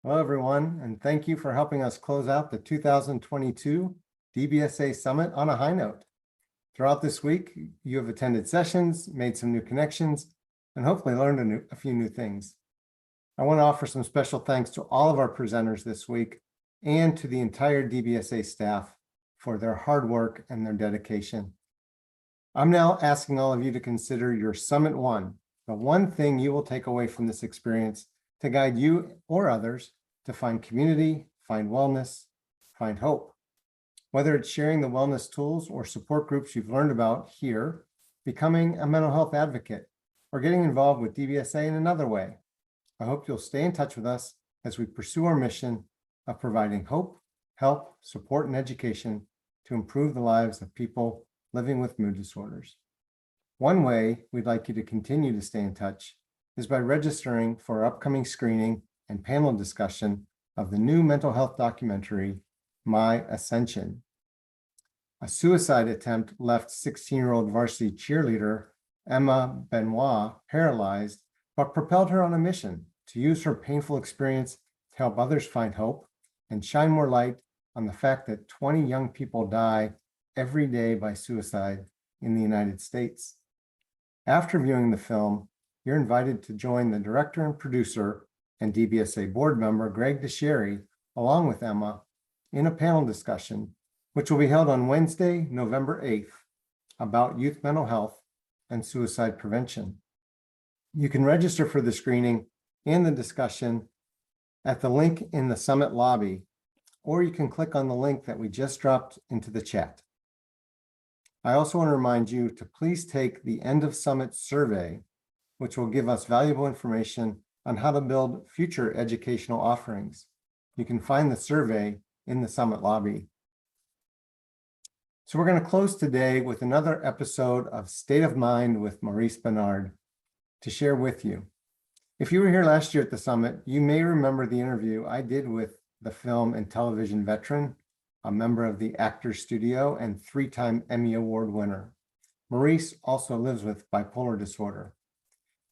Hello, everyone, and thank you for helping us close out the 2022 DBSA Summit on a high note. Throughout this week, you have attended sessions, made some new connections, and hopefully learned a few new things. I want to offer some special thanks to all of our presenters this week and to the entire DBSA staff for their hard work and their dedication. I'm now asking all of you to consider your Summit 1, the one thing you will take away from this experience to guide you or others to find community, find wellness, find hope. Whether it's sharing the wellness tools or support groups you've learned about here, becoming a mental health advocate, or getting involved with DBSA in another way, I hope you'll stay in touch with us as we pursue our mission of providing hope, help, support, and education to improve the lives of people living with mood disorders. One way we'd like you to continue to stay in touch is by registering for our upcoming screening and panel discussion of the new mental health documentary, My Ascension. A suicide attempt left 16-year-old varsity cheerleader Emma Benoit paralyzed, but propelled her on a mission to use her painful experience to help others find hope and shine more light on the fact that 20 young people die every day by suicide in the United States. After viewing the film, you're invited to join the director and producer and DBSA board member, Greg DeSherry, along with Emma, in a panel discussion, which will be held on Wednesday, November 8th, about youth mental health and suicide prevention. You can register for the screening and the discussion at the link in the Summit lobby, or you can click on the link that we just dropped into the chat. I also want to remind you to please take the End of Summit survey, which will give us valuable information on how to build future educational offerings. You can find the survey in the Summit lobby. So we're going to close today with another episode of State of Mind with Maurice Benard to share with you. If you were here last year at the Summit, you may remember the interview I did with the film and television veteran, a member of the Actors Studio and 3-time Emmy Award winner. Maurice also lives with bipolar disorder.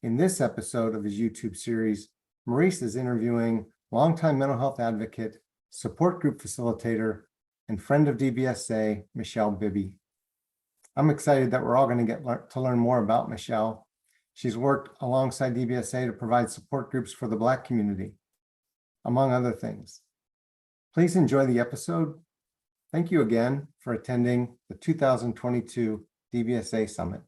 In this episode of his YouTube series, Maurice is interviewing longtime mental health advocate, support group facilitator, and friend of DBSA, Michelle Bibby. I'm excited that we're all going to get to learn more about Michelle. She's worked alongside DBSA to provide support groups for the Black community, among other things. Please enjoy the episode. Thank you again for attending the 2022 DBSA Summit.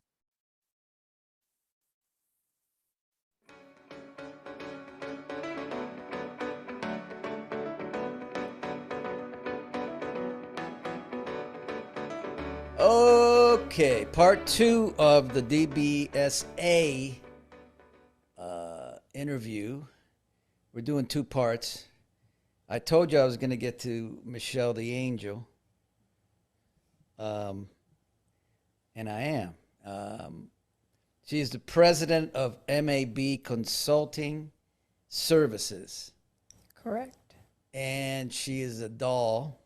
Okay, part 2 of the DBSA interview. We're doing 2 parts. I told you I was going to get to Michelle the Angel, and I am. She is the president of MAB Consulting Services. Correct. And she is a doll.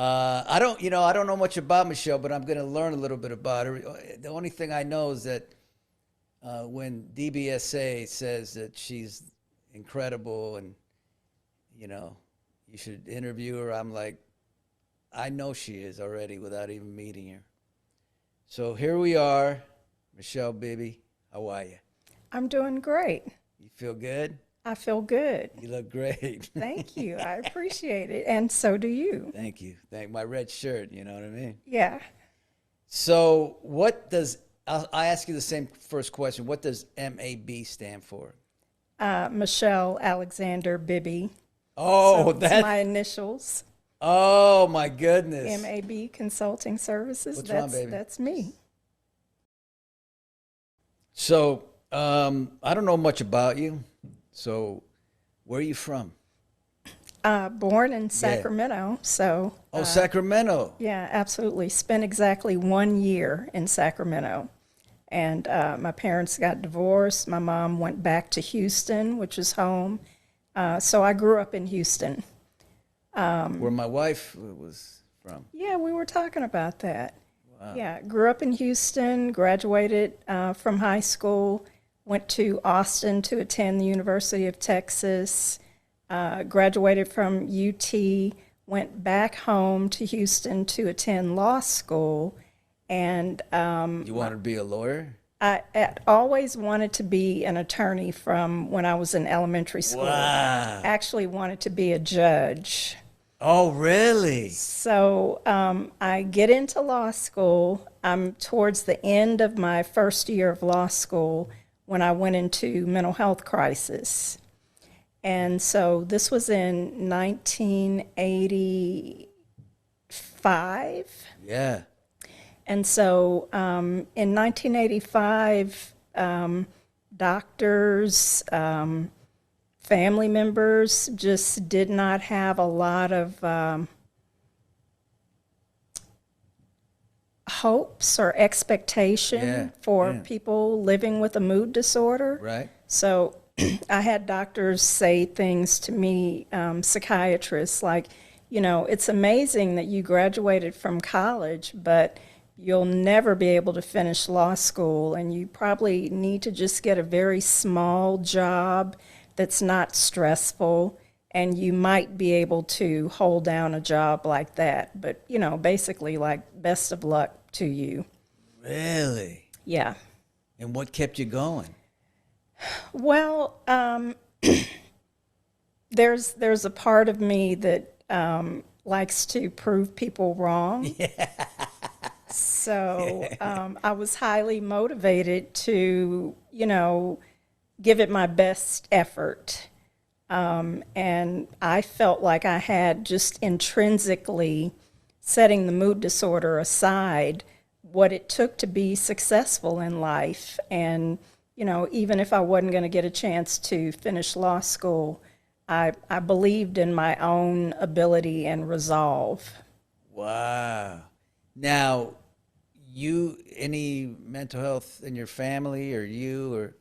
I don't know much about Michelle, but I'm going to learn a little bit about her. The only thing I know is that when DBSA says that she's incredible and, you should interview her, I'm like, I know she is already without even meeting her. So here we are. Michelle Bibby, how are you? I'm doing great. You feel good? I feel good. You look great. Thank you. I appreciate it. And so do you. Thank you. Thank my red shirt, you know what I mean? Yeah. So I ask you the same first question. What does MAB stand for? Michelle Alexander Bibby. Oh, so that's my initials. Oh my goodness. MAB Consulting Services. What's wrong, baby? That's me. So I don't know much about you. So where are you from? Born in Sacramento. So. Sacramento. Yeah, absolutely. Spent exactly 1 year in Sacramento. And my parents got divorced. My mom went back to Houston, which is home. So I grew up in Houston. Where my wife was from. Yeah, we were talking about that. Wow. Yeah, grew up in Houston, graduated from high school, went to Austin to attend the University of Texas, graduated from UT, went back home to Houston to attend law school, and You wanted to be a lawyer? I had always wanted to be an attorney from when I was in elementary school. Wow. Actually wanted to be a judge. Oh, really? So I get into law school. I'm towards the end of my first year of law school when I went into mental health crisis. And so this was in 1985. Yeah. And so in 1985, doctors, family members just did not have a lot of hopes or expectation Yeah, for yeah. people living with a mood disorder. Right. So I had doctors say things to me, psychiatrists, like, you know, it's amazing that you graduated from college, but you'll never be able to finish law school, and you probably need to just get a very small job that's not stressful, and you might be able to hold down a job like that. But, you know, basically, like, best of luck to you. Really? Yeah. And what kept you going? Well, there's a part of me that likes to prove people wrong. So I was highly motivated to, you know, give it my best effort. And I felt like I had just intrinsically, setting the mood disorder aside, what it took to be successful in life. And, you know, even if I wasn't going to get a chance to finish law school, I believed in my own ability and resolve. Wow. Now, any mental health in your family or you or?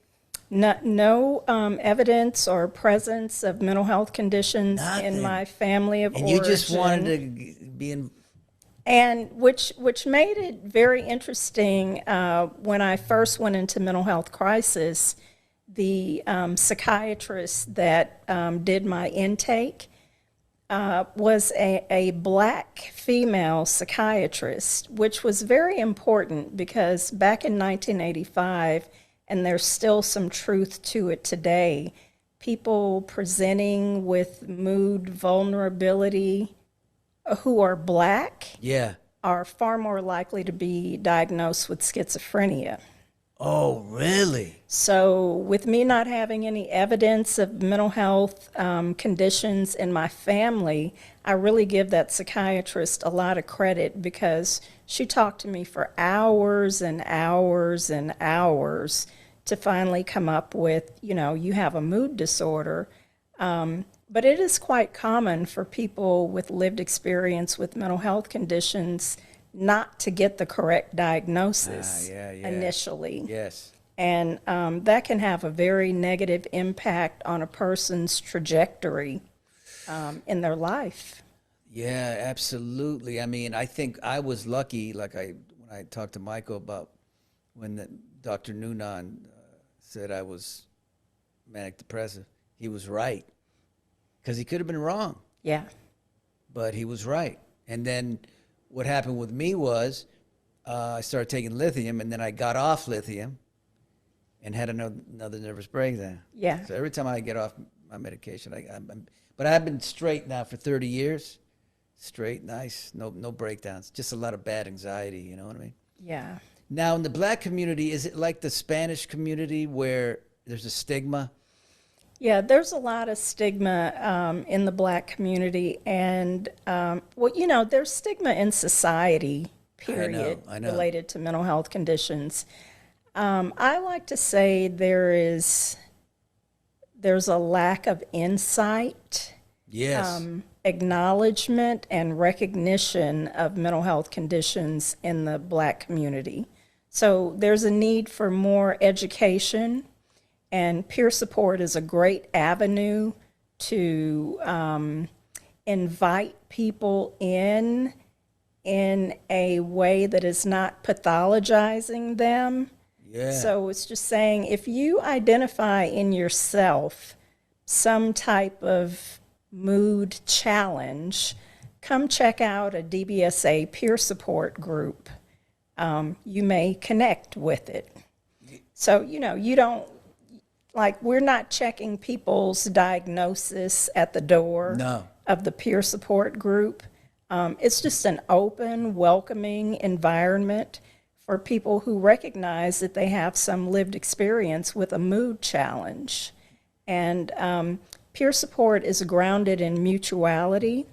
No evidence or presence of mental health conditions Nothing. in my family of And origin. you just wanted to be in? And which made it very interesting when I first went into mental health crisis. The psychiatrist that did my intake was a black female psychiatrist, which was very important because back in 1985, and there's still some truth to it today, people presenting with mood vulnerability who are black Yeah. are far more likely to be diagnosed with schizophrenia. Oh, really? So, with me not having any evidence of mental health conditions in my family, I really give that psychiatrist a lot of credit because she talked to me for hours and hours and hours to finally come up with, you know, you have a mood disorder. But it is quite common for people with lived experience with mental health conditions not to get the correct diagnosis yeah. initially. Yes. And that can have a very negative impact on a person's trajectory in their life. Yeah, absolutely. I mean, I think I was lucky, like when I talked to Michael about when Dr. Noonan said I was manic depressive, he was right. Because he could have been wrong, Yeah. but he was right. And then what happened with me was I started taking lithium, and then I got off lithium and had another nervous breakdown. Yeah. So every time I get off my medication, but I've been straight now for 30 years. Straight, nice, no breakdowns, just a lot of bad anxiety, you know what I mean? Yeah. Now, in the black community, is it like the Spanish community where there's a stigma? Yeah, there's a lot of stigma in the black community, and well, you know, there's stigma in society, period, I know. related to mental health conditions. I like to say there's a lack of insight, Yes. acknowledgement, and recognition of mental health conditions in the black community. So there's a need for more education. And peer support is a great avenue to invite people in a way that is not pathologizing them. Yeah. So it's just saying if you identify in yourself some type of mood challenge, come check out a DBSA peer support group. You may connect with it. So, you don't, like, we're not checking people's diagnosis at the door No. of the peer support group. It's just an open, welcoming environment for people who recognize that they have some lived experience with a mood challenge. And peer support is grounded in mutuality,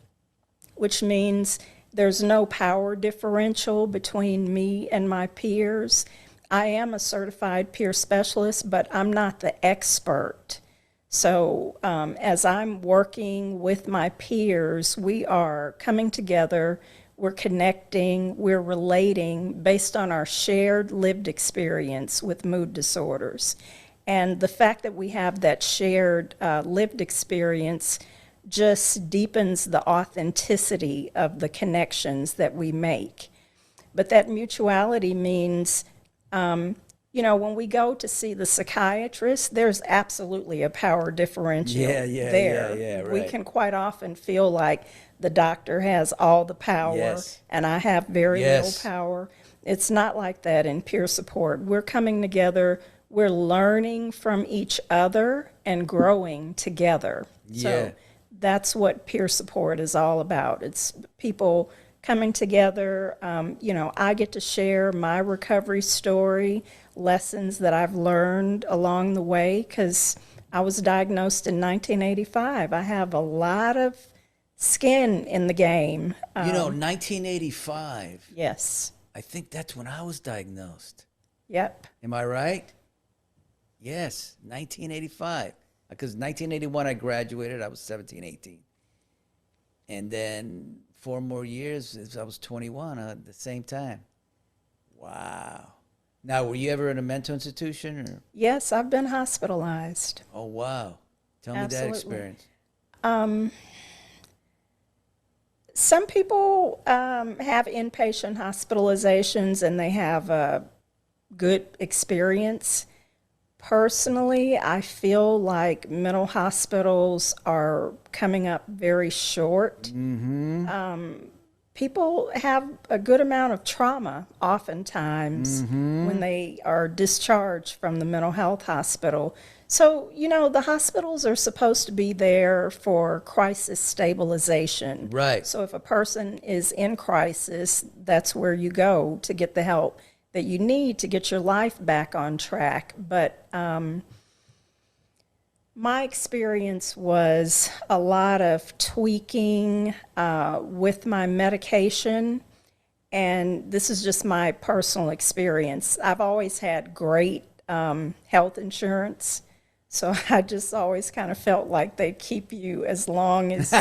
which means there's no power differential between me and my peers. I am a certified peer specialist, but I'm not the expert. So as I'm working with my peers, we are coming together, we're connecting, we're relating based on our shared lived experience with mood disorders. And the fact that we have that shared lived experience just deepens the authenticity of the connections that we make. But that mutuality means, when we go to see the psychiatrist, there's absolutely a power differential there. Yeah, We right. can quite often feel like the doctor has all the power Yes. and I have very Yes. little power. It's not like that in peer support. We're coming together, we're learning from each other and growing together. Yeah. So that's what peer support is all about. It's people coming together. I get to share my recovery story, lessons that I've learned along the way, because I was diagnosed in 1985. I have a lot of skin in the game. 1985, Yes. I think that's when I was diagnosed. Yep. Am I right? Yes, 1985. Because 1981 I graduated, I was 17, 18. And then 4 more years, I was 21 at the same time. Wow. Now, were you ever in a mental institution? Or? Yes, I've been hospitalized. Oh, wow. Tell me that Absolutely. experience. Some people have inpatient hospitalizations and they have a good experience. Personally, I feel like mental hospitals are coming up very short. People have a good amount of trauma oftentimes when they are discharged from the mental health hospital. So, the hospitals are supposed to be there for crisis stabilization. Right. So if a person is in crisis, that's where you go to get the help that you need to get your life back on track. But my experience was a lot of tweaking with my medication, and this is just my personal experience. I've always had great health insurance, so I just always kind of felt like they'd keep you as long as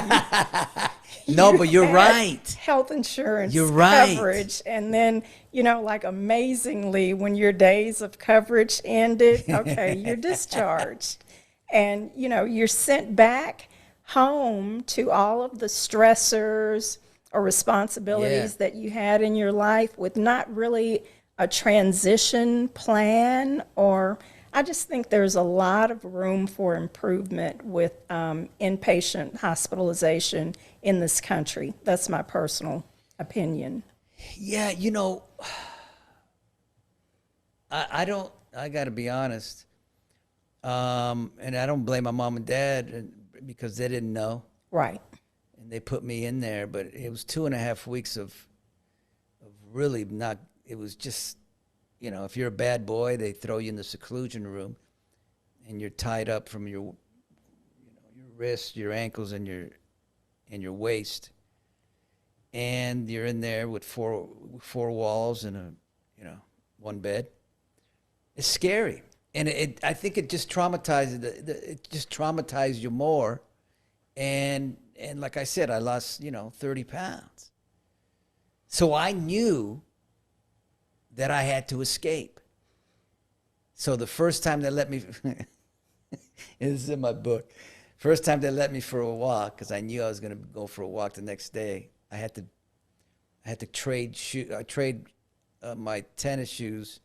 No, but you're had right. health insurance You're right. coverage. And then, like amazingly, when your days of coverage ended, okay, you're discharged. And, you're sent back home to all of the stressors or responsibilities Yeah. that you had in your life with not really a transition plan. Or I just think there's a lot of room for improvement with inpatient hospitalization in this country. That's my personal opinion. Yeah, I got to be honest. And I don't blame my mom and dad because they didn't know. Right. And they put me in there, but it was 2.5 weeks of really not, it was just, if you're a bad boy, they throw you in the seclusion room and you're tied up from your wrists, your ankles, and your waist. And you're in there with four walls and one bed. It's scary. And I think it just traumatized it just traumatized you more. And like I said, I lost, 30 pounds. So I knew that I had to escape. So the first time they let me, this is in my book, first time they let me for a walk, because I knew I was going to go for a walk the next day, I had to trade my tennis shoes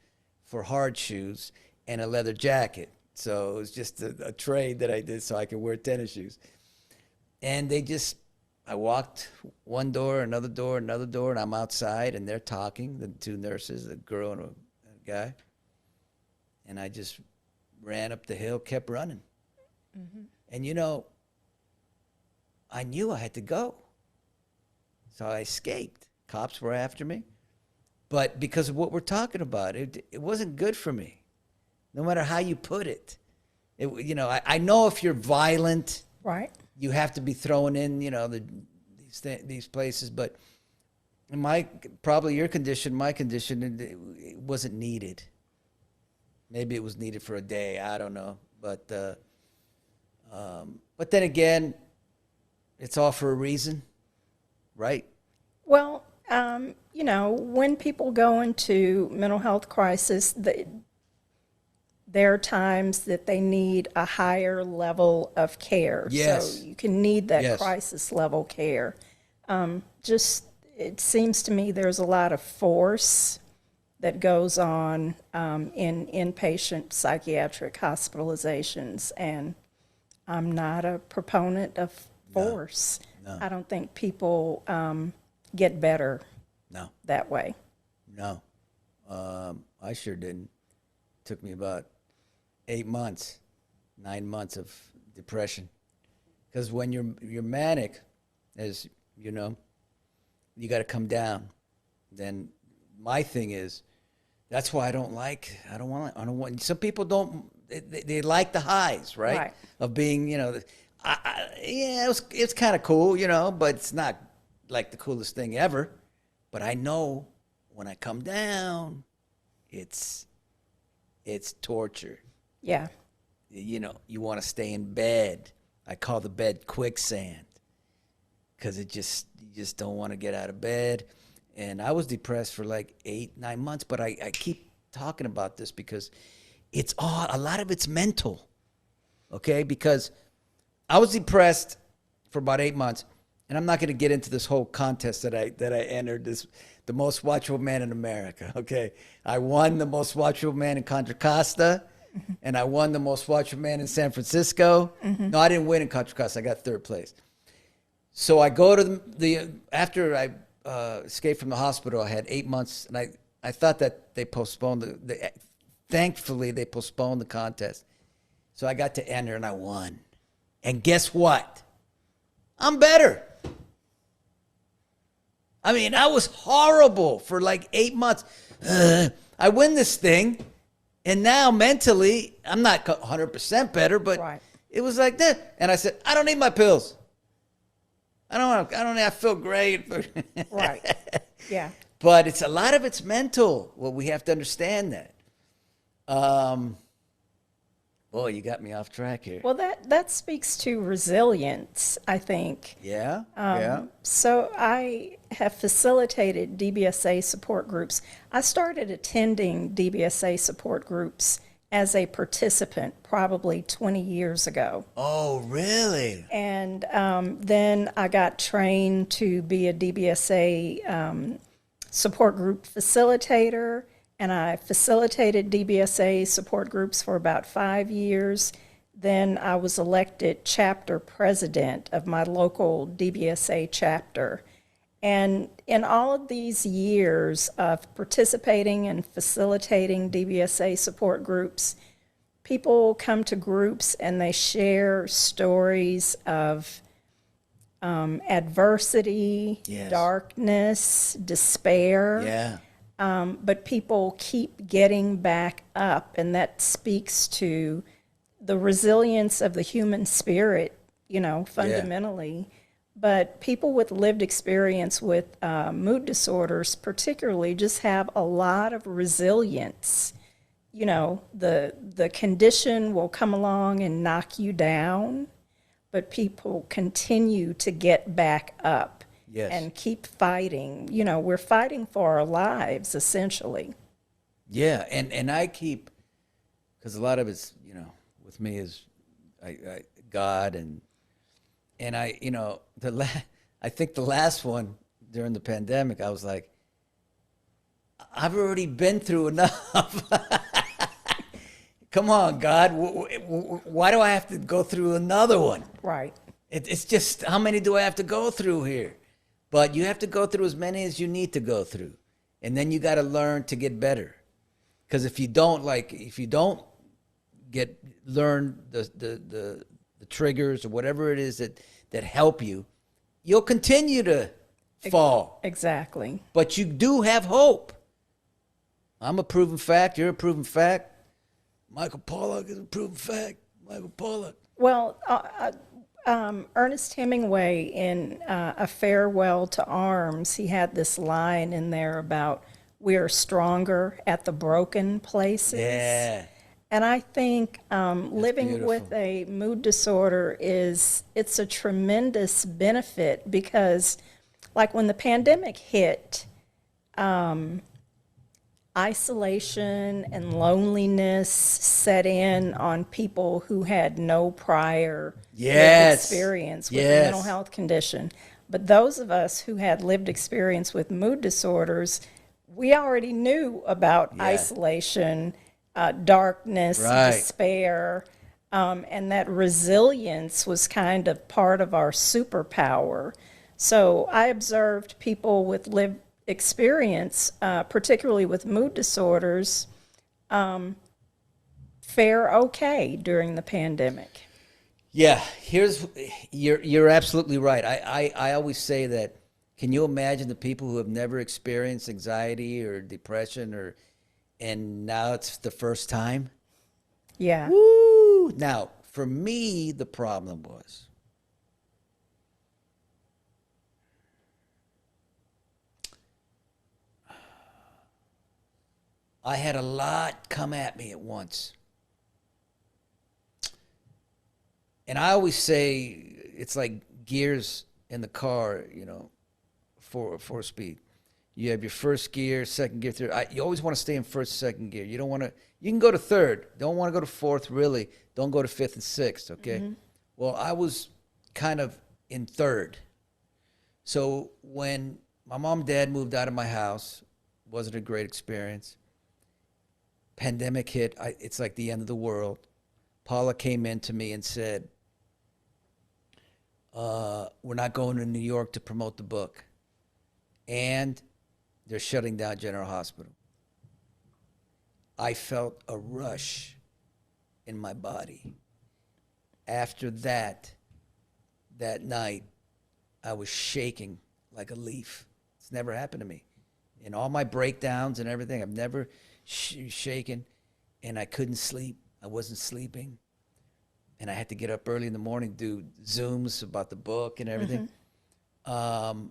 for hard shoes and a leather jacket. So it was just a trade that I did so I could wear tennis shoes. And I walked one door, another door, another door, and I'm outside, and they're talking, the two nurses, a girl and a guy. And I just ran up the hill, kept running. And, you know, I knew I had to go. So I escaped. Cops were after me. But because of what we're talking about, it wasn't good for me, no matter how you put it. You know, I know if you're violent, Right. you have to be thrown in, you know, these places. But in probably your condition, my condition, it wasn't needed. Maybe it was needed for a day. I don't know. But then again, it's all for a reason, right? Well, you know, when people go into mental health crisis, there are times that they need a higher level of care. Yes. So you can need that Yes. crisis level care. It seems to me there's a lot of force that goes on in inpatient psychiatric hospitalizations, and I'm not a proponent of force. I don't think people get better No, that way. no. I sure didn't. Took me about 8 months, 9 months of depression. Because when you're manic, as you know, you got to come down. Then my thing is, that's why I don't want. Some people don't. They like the highs, right? Right. Of being, you know, yeah, it's kind of cool, you know, but it's not like the coolest thing ever. But I know when I come down, it's torture. Yeah. You know, you want to stay in bed. I call the bed quicksand because you just don't want to get out of bed. And I was depressed for like 8-9 months, but I keep talking about this because a lot of it's mental, okay? Because I was depressed for about 8 months, and I'm not going to get into this whole contest that I entered, the most watchable man in America, okay? I won the most watchable man in Contra Costa, and I won the most watchable man in San Francisco. No, I didn't win in Contra Costa. I got third place. So I go to after I escaped from the hospital, I had 8 months, and I thought that they postponed thankfully they postponed the contest. So I got to enter and I won. And guess what? I'm better. I mean, I was horrible for like 8 months. I win this thing, and now mentally, I'm not 100% better, but Right. it was like that. And I said, I don't need my pills. I feel great. Right. Yeah. But a lot of it's mental. Well, we have to understand that. Boy, you got me off track here. Well, that speaks to resilience, I think. Yeah, yeah. So I have facilitated DBSA support groups. I started attending DBSA support groups as a participant probably 20 years ago. Oh, really? And then I got trained to be a DBSA support group facilitator, and I facilitated DBSA support groups for about 5 years. Then I was elected chapter president of my local DBSA chapter. And in all of these years of participating and facilitating DBSA support groups, people come to groups and they share stories of adversity, Yes. darkness, despair. Yeah. But people keep getting back up, and that speaks to the resilience of the human spirit, you know, fundamentally. But people with lived experience with mood disorders particularly just have a lot of resilience. You know, the condition will come along and knock you down, but people continue to get back up. Yes. And keep fighting. You know, we're fighting for our lives, essentially. Yeah, and I keep, because a lot of it's, you know, with me is I God and I, you know, I think the last one during the pandemic, I was like, I've already been through enough. Come on, God. Why do I have to go through another one? Right. It's just, how many do I have to go through here? But you have to go through as many as you need to go through. And then you got to learn to get better. Because if you don't learn the triggers or whatever it is that help you, you'll continue to fall. Exactly. But you do have hope. I'm a proven fact. You're a proven fact. Michael Pollock is a proven fact. Michael Pollock. Well, Ernest Hemingway in A Farewell to Arms, he had this line in there about we are stronger at the broken places. Yeah. And I think living with beautiful. a mood disorder it's a tremendous benefit because, like when the pandemic hit, isolation and loneliness set in on people who had no prior lived Yes. experience with a Yes. mental health condition. But those of us who had lived experience with mood disorders, we already knew about isolation, darkness, Right. despair, and that resilience was kind of part of our superpower. So I observed people with lived experience, particularly with mood disorders, fare okay during the pandemic. Yeah, you're absolutely right. I always say that. Can you imagine the people who have never experienced anxiety or depression and now it's the first time? Yeah. Woo! Now, for me, the problem was I had a lot come at me at once. And I always say it's like gears in the car, four speed. You have your first gear, second gear, third. You always want to stay in first, second gear. You don't want to. You can go to third. Don't want to go to fourth. Really, don't go to fifth and sixth. Okay. Mm-hmm. Well, I was kind of in third. So when my mom and dad moved out of my house, wasn't a great experience. Pandemic hit. It's like the end of the world. Paula came in to me and said, we're not going to New York to promote the book. And they're shutting down General Hospital. I felt a rush in my body. After that night, I was shaking like a leaf. It's never happened to me. In all my breakdowns and everything, I've never shaken, and I couldn't sleep. I wasn't sleeping. And I had to get up early in the morning, do Zooms about the book and everything. Mm-hmm.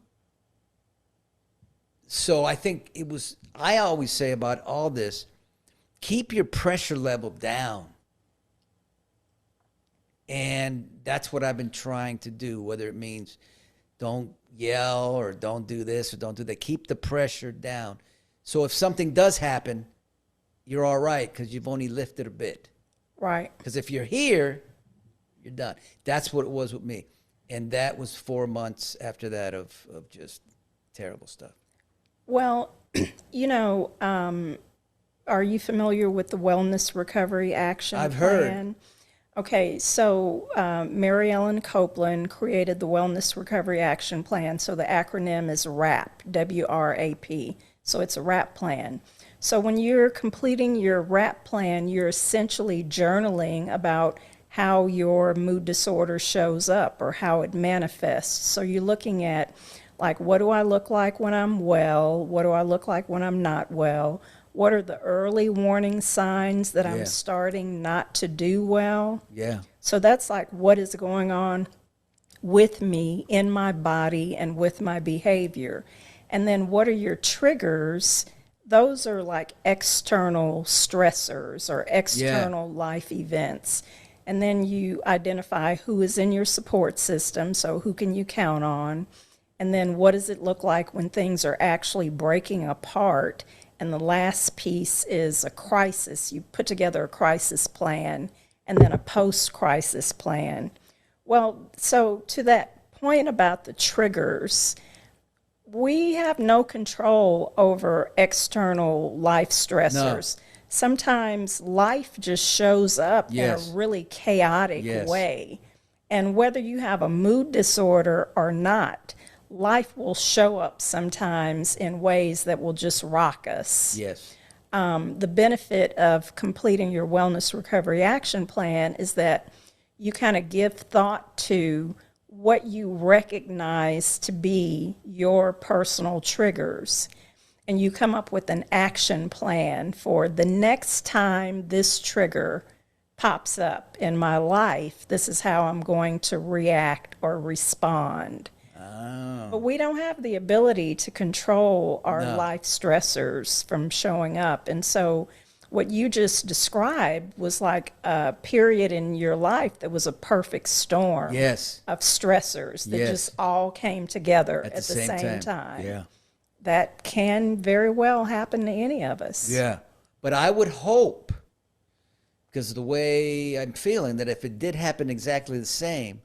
So I think I always say about all this, keep your pressure level down. And that's what I've been trying to do, whether it means don't yell or don't do this or don't do that. Keep the pressure down. So if something does happen, you're all right because you've only lifted a bit. Right. Because if you're here, you're done. That's what it was with me. And that was 4 months after that of just terrible stuff. Well, are you familiar with the Wellness Recovery Action I've Plan? heard. Okay, so Mary Ellen Copeland created the Wellness Recovery Action Plan. So the acronym is WRAP, W-R-A-P. So it's a WRAP plan. So when you're completing your WRAP plan, you're essentially journaling about how your mood disorder shows up or how it manifests. So you're looking at, like, what do I look like when I'm well? What do I look like when I'm not well? What are the early warning signs that I'm starting not to do well? Yeah. So that's like what is going on with me, in my body, and with my behavior. And then what are your triggers? Those are like external stressors or external life events. And then you identify who is in your support system, so who can you count on? And then what does it look like when things are actually breaking apart? And the last piece is a crisis. You put together a crisis plan and then a post-crisis plan. Well, so to that point about the triggers, we have no control over external life stressors. Sometimes life just shows up Yes. in a really chaotic Yes. way. And whether you have a mood disorder or not, life will show up sometimes in ways that will just rock us. Yes. The benefit of completing your wellness recovery action plan is that you kind of give thought to what you recognize to be your personal triggers, and you come up with an action plan for the next time this trigger pops up in my life. This is how I'm going to react or respond. But we don't have the ability to control our life stressors from showing up. And so what you just described was like a period in your life that was a perfect storm Yes. of stressors that Yes. just all came together At at the the same same time. time. Yeah. That can very well happen to any of us. Yeah. But I would hope, because of the way I'm feeling, that if it did happen exactly the same,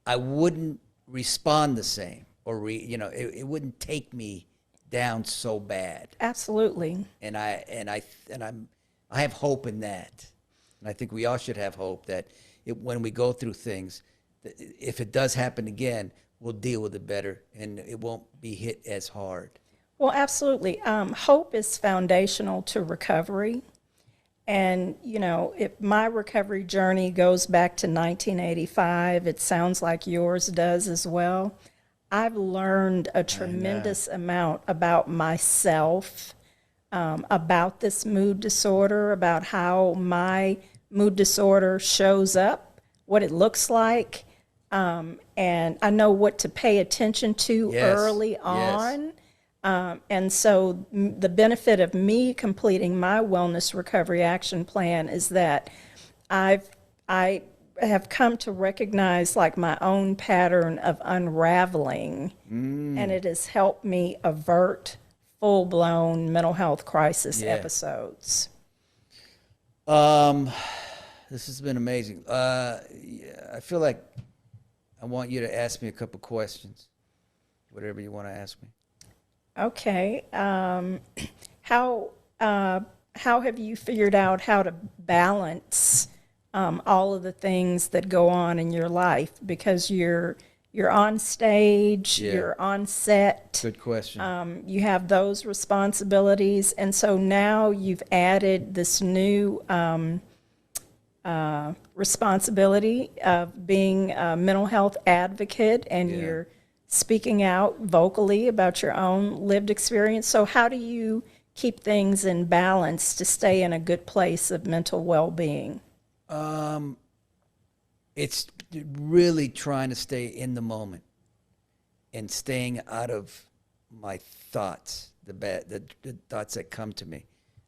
I wouldn't respond the same, or it wouldn't take me down so bad. Absolutely. And I have hope in that, and I think we all should have hope that when we go through things, that if it does happen again, we'll deal with it better, and it won't be hit as hard. Well, absolutely. Hope is foundational to recovery. And, if my recovery journey goes back to 1985, it sounds like yours does as well. I've learned a tremendous amount about myself, about this mood disorder, about how my mood disorder shows up, what it looks like, and I know what to pay attention to Yes, early yes. on. And so the benefit of me completing my wellness recovery action plan is that I have come to recognize like my own pattern of unraveling, and it has helped me avert full-blown mental health crisis Yeah. episodes. This has been amazing. Yeah, I feel like I want you to ask me a couple questions, whatever you want to ask me. Okay. How have you figured out how to balance all of the things that go on in your life? Because you're on stage, Yeah. you're on set, Good question. you have those responsibilities, and so now you've added this new responsibility of being a mental health advocate, and Yeah. you're speaking out vocally about your own lived experience. So how do you keep things in balance to stay in a good place of mental well-being? It's really trying to stay in the moment and staying out of my thoughts, the thoughts that come to me.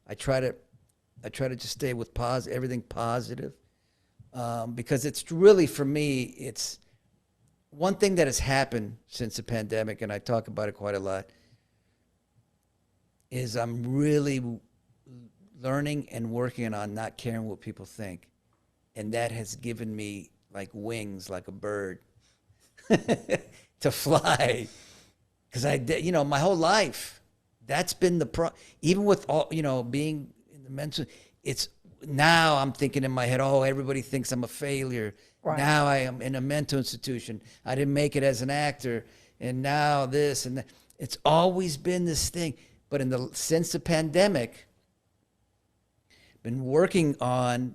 I try to just stay with everything positive, because it's really, for me, it's one thing that has happened since the pandemic, and I talk about it quite a lot, is I'm really learning and working on not caring what people think. And that has given me like wings, like a bird, to fly. Because my whole life, that's been even with all, being in the mental, it's now I'm thinking in my head, oh, everybody thinks I'm a failure. Right. Now I am in a mental institution. I didn't make it as an actor. And now this and that. It's always been this thing. But since the pandemic, been working on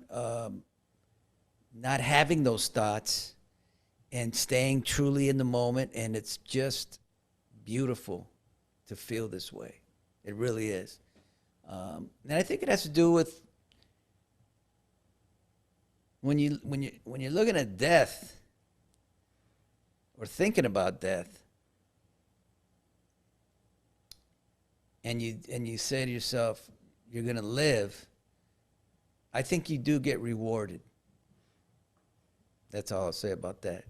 not having those thoughts and staying truly in the moment. And it's just beautiful to feel this way. It really is. And I think it has to do with when you're looking at death or thinking about death, and you say to yourself, you're going to live, I think you do get rewarded. That's all I'll say about that.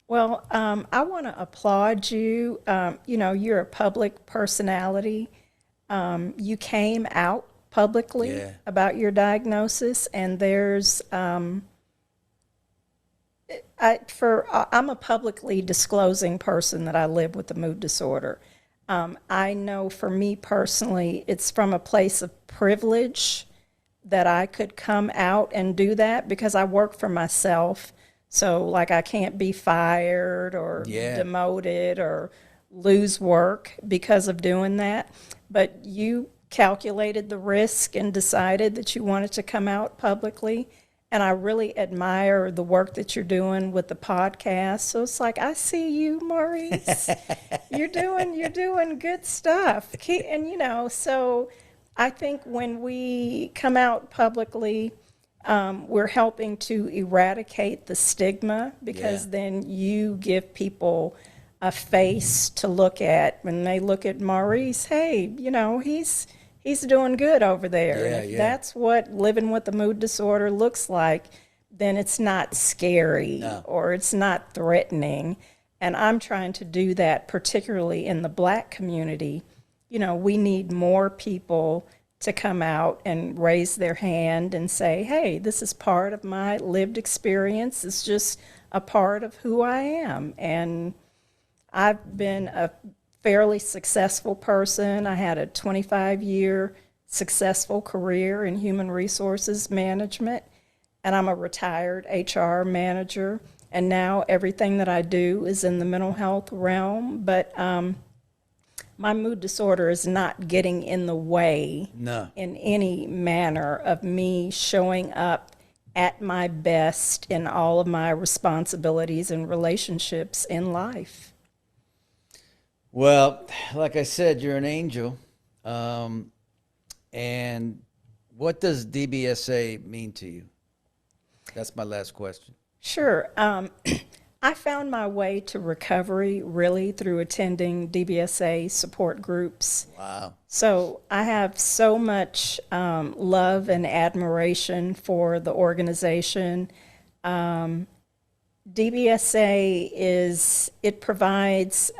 Well, I want to applaud you. You're a public personality. You came out publicly Yeah. about your diagnosis, and there's I'm a publicly disclosing person that I live with a mood disorder. I know for me personally, it's from a place of privilege that I could come out and do that because I work for myself. So, like, I can't be fired or Yeah. demoted or lose work because of doing that. But you calculated the risk and decided that you wanted to come out publicly. And I really admire the work that you're doing with the podcast. So it's like, I see you, Maurice. You're doing good stuff. And so I think when we come out publicly, we're helping to eradicate the stigma because Yeah. then you give people a face to look at when they look at Maurice. Hey, he's doing good over there. And Yeah, if yeah. that's what living with a mood disorder looks like, then it's not scary No. or it's not threatening. And I'm trying to do that, particularly in the Black community. We need more people to come out and raise their hand and say, hey, this is part of my lived experience. It's just a part of who I am. And I've been a fairly successful person. I had a 25-year successful career in human resources management, and I'm a retired HR manager. And now everything that I do is in the mental health realm. But my mood disorder is not getting in the way No. in any manner of me showing up at my best in all of my responsibilities and relationships in life. Well, like I said, you're an angel. And what does DBSA mean to you? That's my last question. Sure. I found my way to recovery really through attending DBSA support groups. Wow. So I have so much love and admiration for the organization. DBSA it provides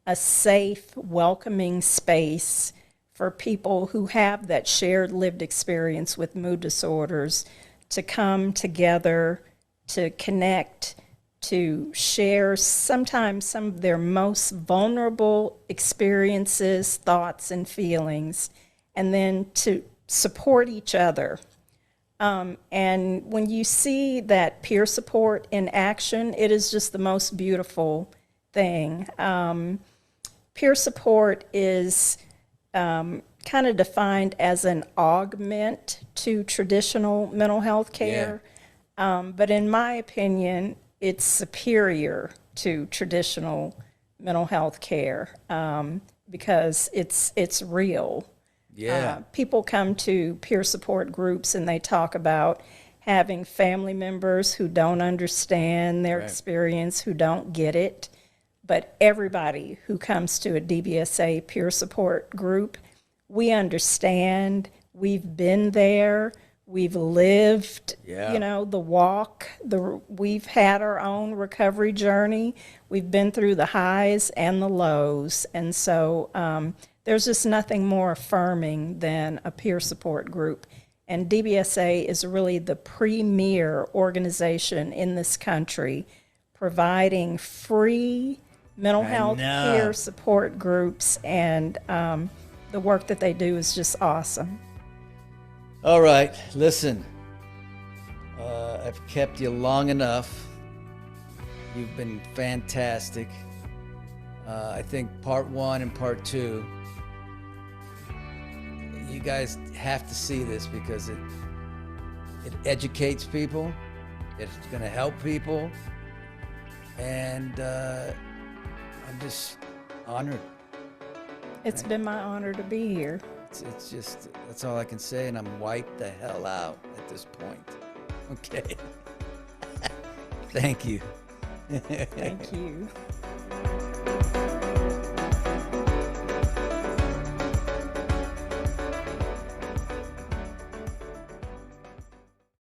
a safe, welcoming space for people who have that shared lived experience with mood disorders to come together, to connect, to share sometimes some of their most vulnerable experiences, thoughts, and feelings, and then to support each other. And when you see that peer support in action, it is just the most beautiful thing. Peer support is kind of defined as an augment to traditional mental health care. But in my opinion, it's superior to traditional mental health care because it's real. Yeah. People come to peer support groups and they talk about having family members who don't understand their Right. experience, who don't get it. But everybody who comes to a DBSA peer support group, we understand, we've been there, we've lived, Yeah. the walk, we've had our own recovery journey. We've been through the highs and the lows. And so there's just nothing more affirming than a peer support group. And DBSA is really the premier organization in this country providing free mental health know. peer support groups. And the work that they do is just awesome. All right. Listen, I've kept you long enough. You've been fantastic. I think part 1 and part 2, you guys have to see this because it educates people. It's going to help people. And I'm just honored. It's been my honor to be here. It's just, that's all I can say. And I'm wiped the hell out at this point. Okay. Thank you. Thank you.